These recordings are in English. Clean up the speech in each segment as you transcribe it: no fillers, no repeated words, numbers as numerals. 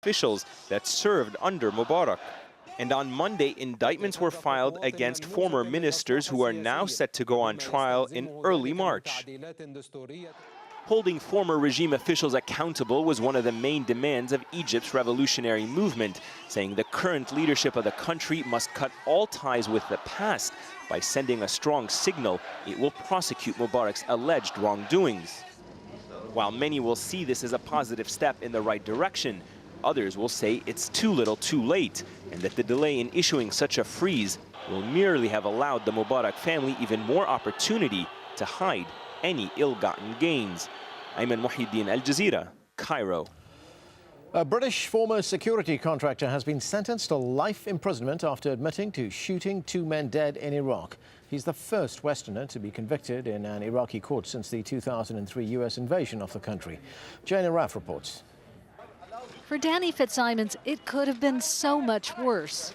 officials that served under Mubarak. And on Monday, indictments were filed against former ministers who are now set to go on trial in early March. Holding former regime officials accountable was one of the main demands of Egypt's revolutionary movement, saying the current leadership of the country must cut all ties with the past by sending a strong signal it will prosecute Mubarak's alleged wrongdoings. While many will see this as a positive step in the right direction, others will say it's too little too late, and that the delay in issuing such a freeze will merely have allowed the Mubarak family even more opportunity to hide any ill-gotten gains. Ayman Muhyiddin, AlJazeera, Cairo. A British former security contractor has been sentenced to life imprisonment after admitting to shooting 2 men dead in Iraq. He's the first Westerner to be convicted in an Iraqi court since the 2003 U.S. invasion of the country. Jane Araf reports. For Danny Fitzsimons, it could have been so much worse.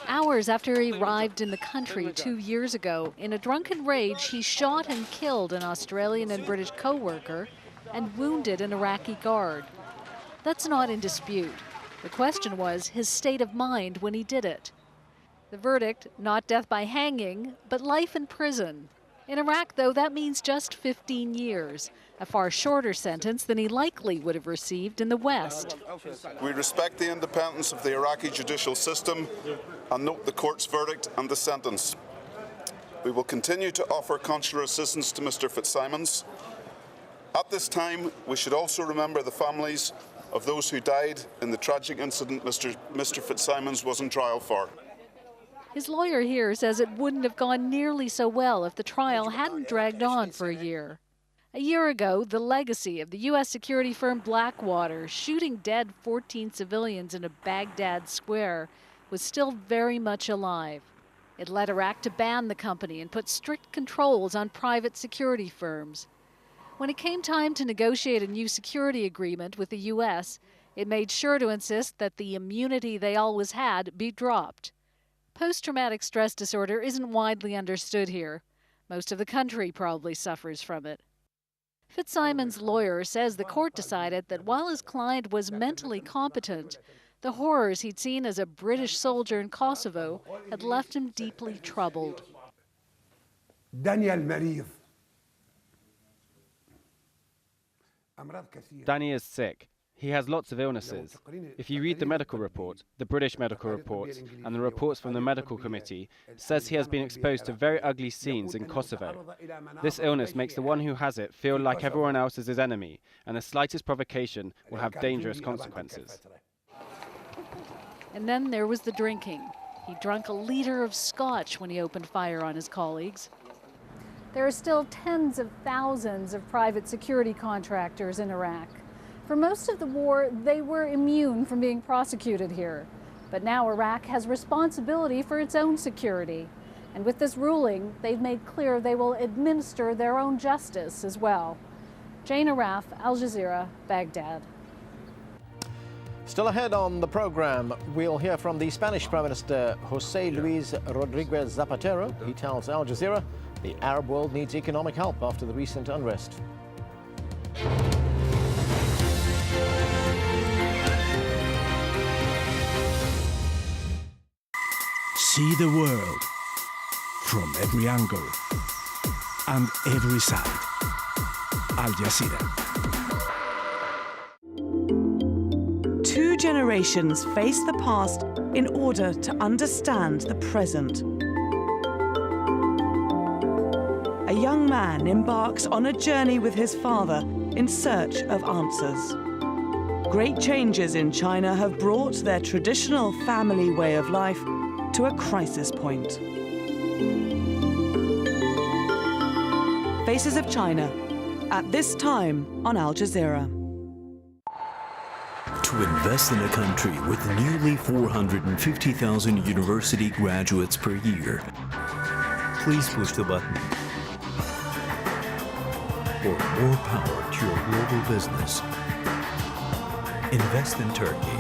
Hours after he arrived in the country 2 years ago, in a drunken rage, he shot and killed an Australian and British co-worker and wounded an Iraqi guard. That's not in dispute. The question was his state of mind when he did it. The verdict, not death by hanging, but life in prison. In Iraq, though, that means just 15 years, a far shorter sentence than he likely would have received in the West. We respect the independence of the Iraqi judicial system and note the court's verdict and the sentence. We will continue to offer consular assistance to Mr. Fitzsimons. At this time, we should also remember the families of those who died in the tragic incident Mr. Fitzsimons was on trial for. His lawyer here says it wouldn't have gone nearly so well if the trial hadn't dragged on for a year. A year ago, the legacy of the U.S. security firm Blackwater shooting dead 14 civilians in a Baghdad square was still very much alive. It led Iraq to ban the company and put strict controls on private security firms. When it came time to negotiate a new security agreement with the U.S., it made sure to insist that the immunity they always had be dropped. Post-traumatic stress disorder isn't widely understood here. Most of the country probably suffers from it. Fitzsimons' lawyer says the court decided that while his client was mentally competent, the horrors he'd seen as a British soldier in Kosovo had left him deeply troubled. Danny is sick. He has lots of illnesses. If you read the medical report, the British medical report, and the reports from the medical committee, it says he has been exposed to very ugly scenes in Kosovo. This illness makes the one who has it feel like everyone else is his enemy, and the slightest provocation will have dangerous consequences. And then there was the drinking. He drank a liter of scotch when he opened fire on his colleagues. There are still tens of thousands of private security contractors in Iraq. For most of the war, they were immune from being prosecuted here. But now Iraq has responsibility for its own security. And with this ruling, they've made clear they will administer their own justice as well. Jane Araf, AlJazeera, Baghdad. Still ahead on the program, we'll hear from the Spanish Prime Minister José Luis Rodríguez Zapatero. He tells Al Jazeera the Arab world needs economic help after the recent unrest. See the world from every angle and every side. Al Jazeera. 2 generations face the past in order to understand the present. A young man embarks on a journey with his father in search of answers. Great changes in China have brought their traditional family way of life to a crisis point. Faces of China, at this time on Al Jazeera. To invest in a country with nearly 450,000 university graduates per year, please push the button. For more power to your global business, invest in Turkey.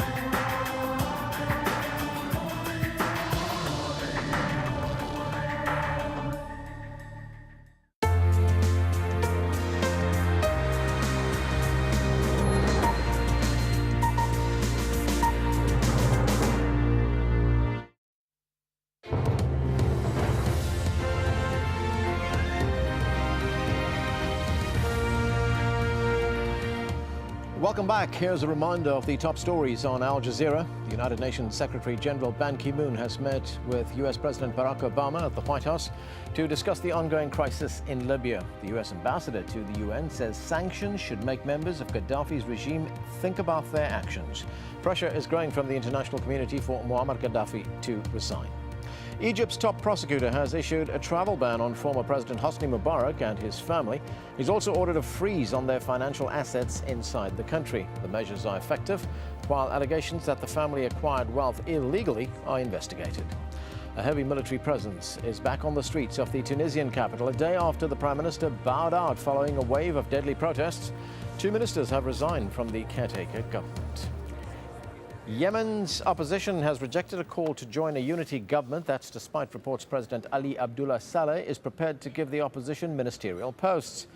Welcome back. Here's a reminder of the top stories on Al Jazeera. The United Nations Secretary General Ban Ki-moon has met with U.S. President Barack Obama at the White House to discuss the ongoing crisis in Libya. The U.S. ambassador to the UN says sanctions should make members of Gaddafi's regime think about their actions. Pressure is growing from the international community for Muammar Gaddafi to resign. Egypt's top prosecutor has issued a travel ban on former President Hosni Mubarak and his family. He's also ordered a freeze on their financial assets inside the country. The measures are effective, while allegations that the family acquired wealth illegally are investigated. A heavy military presence is back on the streets of the Tunisian capital a day after the Prime Minister bowed out following a wave of deadly protests. 2 ministers have resigned from the caretaker government. Yemen's opposition has rejected a call to join a unity government. That's despite reports President Ali Abdullah Saleh is prepared to give the opposition ministerial posts.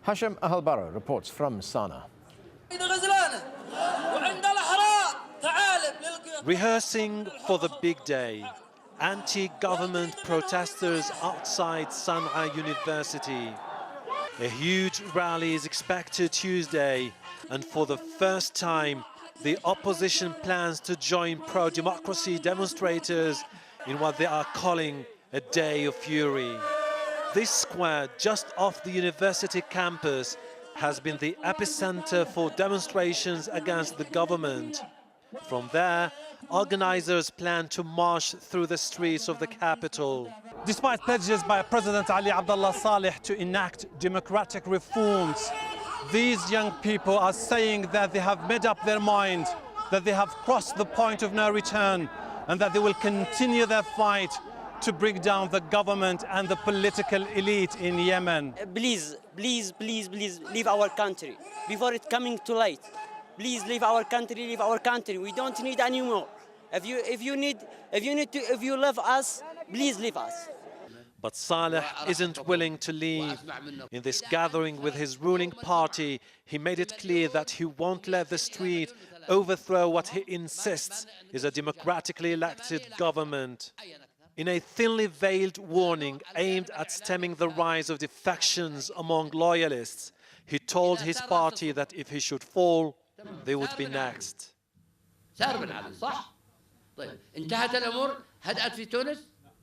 Hashem Ahalbara reports from Sana'a. Rehearsing for the big day, anti-government protesters outside Sana'a University. A huge rally is expected Tuesday, and for the first time, the opposition plans to join pro-democracy demonstrators in what they are calling a day of fury. This square just off the university campus has been the epicenter for demonstrations against the government. From there, organizers plan to march through the streets of the capital. Despite pledges by President Ali Abdullah Saleh to enact democratic reforms, these young people are saying that they have made up their mind, that they have crossed the point of no return, and that they will continue their fight to bring down the government and the political elite in Yemen. Please, please, please, please leave our country before it's coming too late. Please leave our country, leave our country. We don't need anymore. If you love us, please leave us. But Saleh isn't willing to leave. In this gathering with his ruling party, he made it clear that he won't let the street overthrow what he insists is a democratically elected government. In a thinly veiled warning aimed at stemming the rise of defections among loyalists, he told his party that if he should fall, they would be next.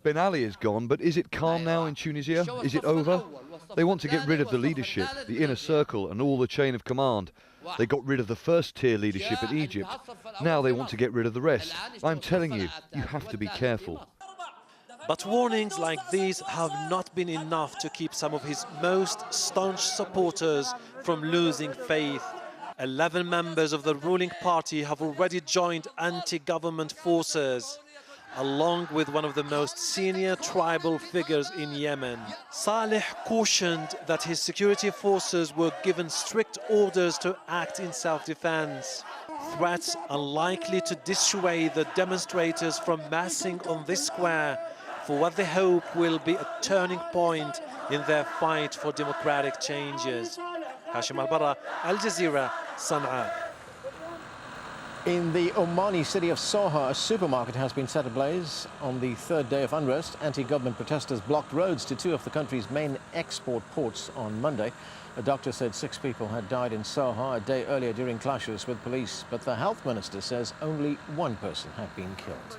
Ben Ali is gone, but is it calm now in Tunisia? Is it over? They want to get rid of the leadership, the inner circle and all the chain of command. They got rid of the first-tier leadership in Egypt. Now they want to get rid of the rest. I'm telling you, you have to be careful. But warnings like these have not been enough to keep some of his most staunch supporters from losing faith. 11 members of the ruling party have already joined anti-government forces, along with one of the most senior tribal figures in Yemen. Saleh cautioned that his security forces were given strict orders to act in self-defense. Threats unlikely to dissuade the demonstrators from massing on this square for what they hope will be a turning point in their fight for democratic changes. Hashem Al-Barra, Al Jazeera, Sana'a. In the Omani city of Soha, a supermarket has been set ablaze. On the third day of unrest, anti-government protesters blocked roads to 2 of the country's main export ports on Monday. A doctor said 6 people had died in Soha a day earlier during clashes with police, but the health minister says only 1 person had been killed.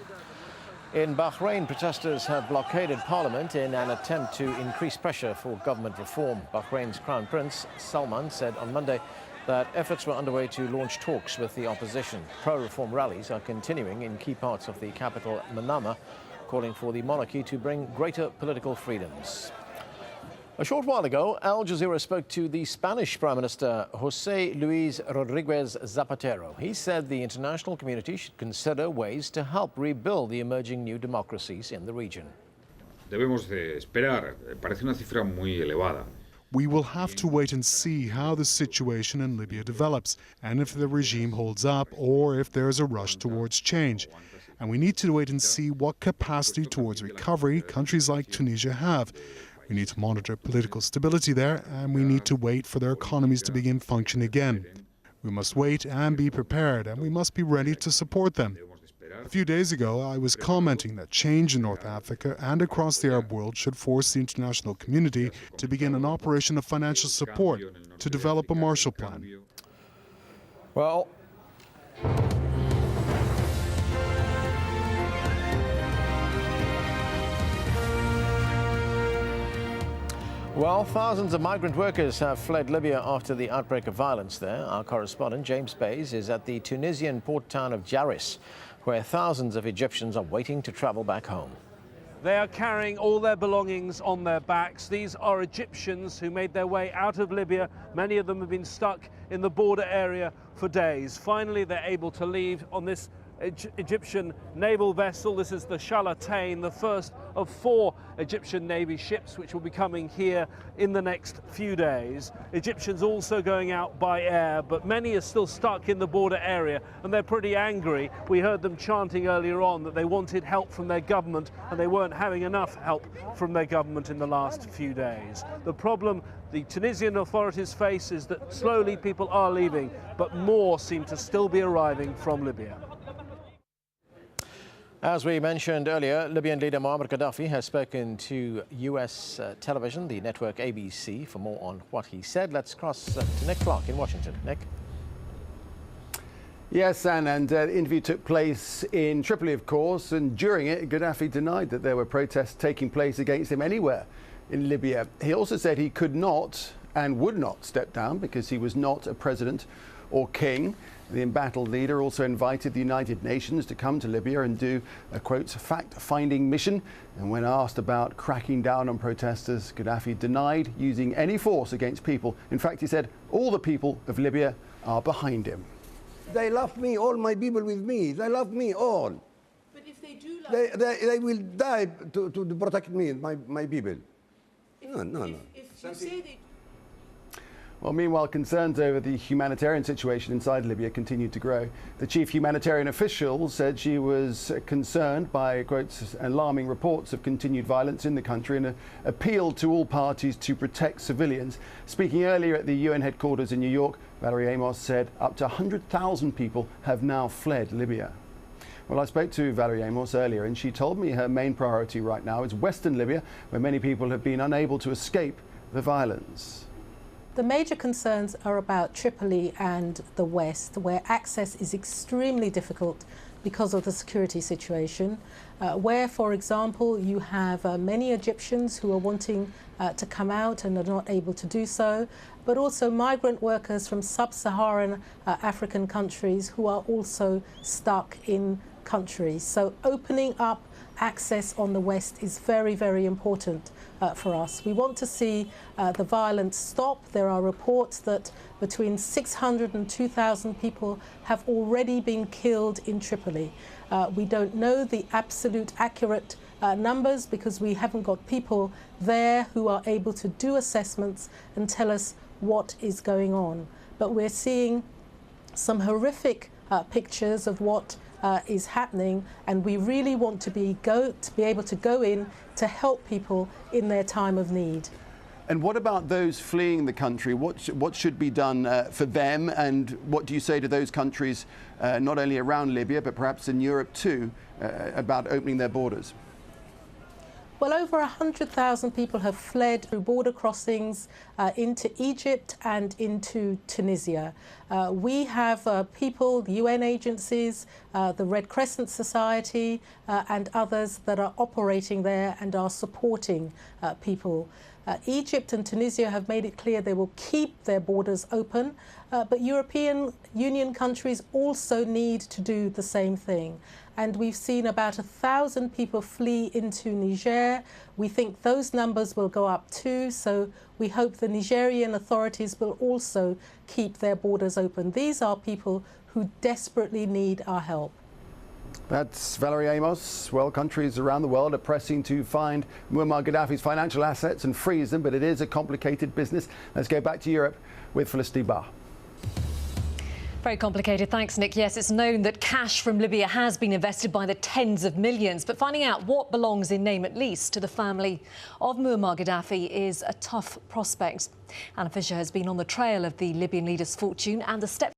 In Bahrain, protesters have blockaded parliament in an attempt to increase pressure for government reform. Bahrain's Crown Prince Salman said on Monday that efforts were underway to launch talks with the opposition. Pro-reform rallies are continuing in key parts of the capital, Manama, calling for the monarchy to bring greater political freedoms. A short while ago, Al Jazeera spoke to the Spanish Prime Minister, José Luis Rodríguez Zapatero. He said the international community should consider ways to help rebuild the emerging new democracies in the region. Debemos de esperar. Parece una cifra muy elevada. We will have to wait and see how the situation in Libya develops and if the regime holds up or if there is a rush towards change. And we need to wait and see what capacity towards recovery countries like Tunisia have. We need to monitor political stability there, and we need to wait for their economies to begin functioning again. We must wait and be prepared, and we must be ready to support them. A few days ago, I was commenting that change in North Africa and across the Arab world should force the international community to begin an operation of financial support to develop a Marshall Plan. Well, thousands of migrant workers have fled Libya after the outbreak of violence there. Our correspondent, James Bays, is at the Tunisian port town of Jaris, where thousands of Egyptians are waiting to travel back home. They are carrying all their belongings on their backs. These are Egyptians who made their way out of Libya. Many of them have been stuck in the border area for days. Finally, they're able to leave on this Egyptian naval vessel. This is the Shalatain, the first of 4 Egyptian Navy ships which will be coming here in the next few days. Egyptians also going out by air, but many are still stuck in the border area and they're pretty angry. We heard them chanting earlier on that they wanted help from their government and they weren't having enough help from their government in the last few days. The problem the Tunisian authorities face is that slowly people are leaving, but more seem to still be arriving from Libya. As we mentioned earlier, Libyan leader Muammar Gaddafi has spoken to US television, the network ABC, for more on what he said. Let's cross to Nick Clark in Washington. Nick? Yes, and the interview took place in Tripoli, of course, and during it, Gaddafi denied that there were protests taking place against him anywhere in Libya. He also said he could not and would not step down because he was not a president or king. The embattled leader also invited the United Nations to come to Libya and do a, quote, fact-finding mission. And when asked about cracking down on protesters, Gaddafi denied using any force against people. In fact, he said all the people of Libya are behind him. They love me, all my people with me. They love me all. But if they do love they will die to protect me, my people. No. If you say they... Well, meanwhile, concerns over the humanitarian situation inside Libya continued to grow. The chief humanitarian official said she was concerned by, quote, alarming reports of continued violence in the country and appealed to all parties to protect civilians. Speaking earlier at the UN headquarters in New York, Valerie Amos said up to 100,000 people have now fled Libya. Well, I spoke to Valerie Amos earlier and she told me her main priority right now is Western Libya, where many people have been unable to escape the violence. The major concerns are about Tripoli and the West, where access is extremely difficult because of the security situation, where, for example, you have many Egyptians who are wanting to come out and are not able to do so, but also migrant workers from sub-Saharan African countries who are also stuck in countries. So opening up access on the West is very, very important for us. We want to see the violence stop. There are reports that between 600 and 2,000 people have already been killed in Tripoli. We don't know the absolute accurate numbers because we haven't got people there who are able to do assessments and tell us what is going on. But we're seeing some horrific pictures of what is happening, and we really want to be able to go in to help people in their time of need. And what about those fleeing the country? What should be done for them, and what do you say to those countries, not only around Libya, but perhaps in Europe too, about opening their borders? Well, over 100,000 people have fled through border crossings into Egypt and into Tunisia. We have people, the UN agencies, the Red Crescent Society and others that are operating there and are supporting people. Egypt and Tunisia have made it clear they will keep their borders open, but European Union countries also need to do the same thing. And we've seen about 1,000 people flee into Niger. We think those numbers will go up too, so we hope the Nigerian authorities will also keep their borders open. These are people who desperately need our help. That's Valerie Amos. Well, countries around the world are pressing to find Muammar Gaddafi's financial assets and freeze them, but it is a complicated business. Let's go back to Europe with Felicity Barr. Very complicated. Thanks, Nick. Yes, it's known that cash from Libya has been invested by the tens of millions, but finding out what belongs in name at least to the family of Muammar Gaddafi is a tough prospect. Anna Fisher has been on the trail of the Libyan leader's fortune and the step